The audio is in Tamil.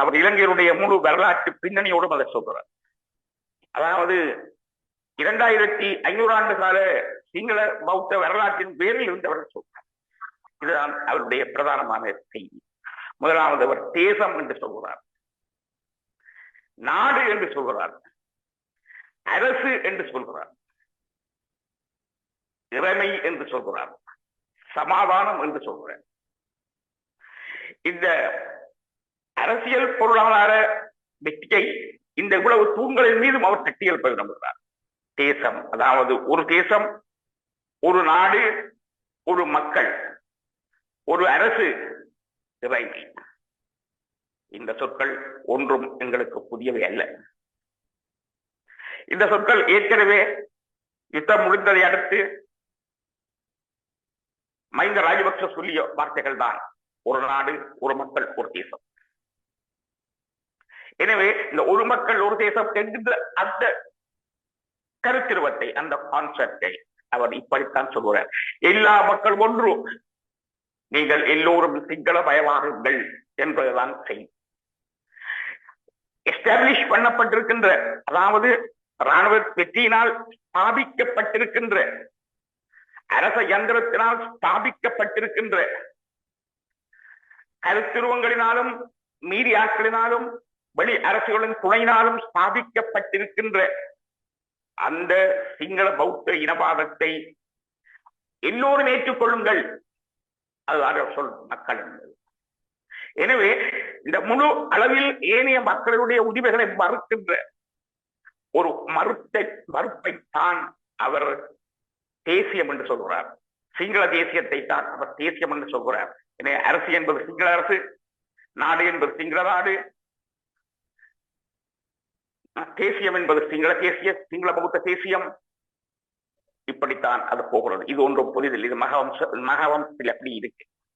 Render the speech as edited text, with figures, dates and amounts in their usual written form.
அவர் இலங்கையினுடைய முழு வரலாற்று பின்னணியோடும் அதை சொல்கிறார். அதாவது 2500 ஆண்டு கால சிங்கள பௌத்த வரலாற்றின் பேரில் இருந்தவர் சொல்றார். இதுதான் அவருடைய பிரதானமான செய்தி. முதலாவது, அவர் தேசம் என்று சொல்கிறார், நாடு என்று சொல்கிறார், அரசு என்று சொல்கிறார், இறைமை என்று சொல்கிறார், சமாதானம் என்று சொல்கிறார். இந்த அரசியல் பொருளாதார வெற்றியை இந்த இவ்வளவு தூண்களின் மீதும் அவர் கட்டியெழுப்ப விரும்புகிறார். தேசம், அதாவது ஒரு தேசம், ஒரு நாடு, ஒரு மக்கள், ஒரு அரசு, இறைமை. இந்த சொற்கள் ஒன்றும் எங்களுக்கு புதியவை அல்ல. இந்த சொற்கள் ஏற்கனவே யுத்தம் முடிந்ததை அடுத்து மஹிந்த ராஜபக்ச சொல்லிய வார்த்தைகள் தான். ஒரு நாடு, ஒரு மக்கள், ஒரு தேசம். எனவே இந்த ஒரு மக்கள் ஒரு தேசம் என்கின்ற அந்த கருத்திருவத்தை, அந்த கான்செப்டை அவர் இப்படித்தான் சொல்கிறார். எல்லா மக்கள் ஒன்று, நீங்கள் எல்லோரும் சிங்கள பயவாருங்கள் என்பதுதான் செய்தி. எஸ்டாப்ளிஷ் பண்ணப்பட்டிருக்கின்ற, அதாவது ராணுவ வெற்றியினால் ஸ்தாபிக்கப்பட்டிருக்கின்ற, அரச யந்திரத்தினால் ஸ்தாபிக்கப்பட்டிருக்கின்ற, கருத்துருவங்களினாலும் மீடியாக்களினாலும் வெளி அரசுகளின் துணையினாலும் ஸ்தாபிக்கப்பட்டிருக்கின்ற அந்த சிங்கள பௌத்த இனவாதத்தை எல்லோரும் ஏற்றுக்கொள்ளுங்கள், அதுதான் சொல் மக்கள் என்பது. எனவே இந்த முழு அளவில் ஏனைய மக்களுடைய உரிமைகளை மறுக்கின்ற ஒரு மறுப்பைத்தான் அவர் தேசியம் என்று சொல்கிறார். சிங்கள தேசியத்தை தான் அவர் தேசியம் என்று சொல்கிறார். எனவே அரசு என்பது சிங்கள அரசு, நாடு என்பது சிங்கள நாடு, தேசியம் என்பது சிங்கள தேசிய, சிங்கள பௌத்த தேசியம், இப்படித்தான் அது போகிறது. இது ஒன்றும் புரிதல். இது மகாவம்சத்தில் அப்படி இருக்கு.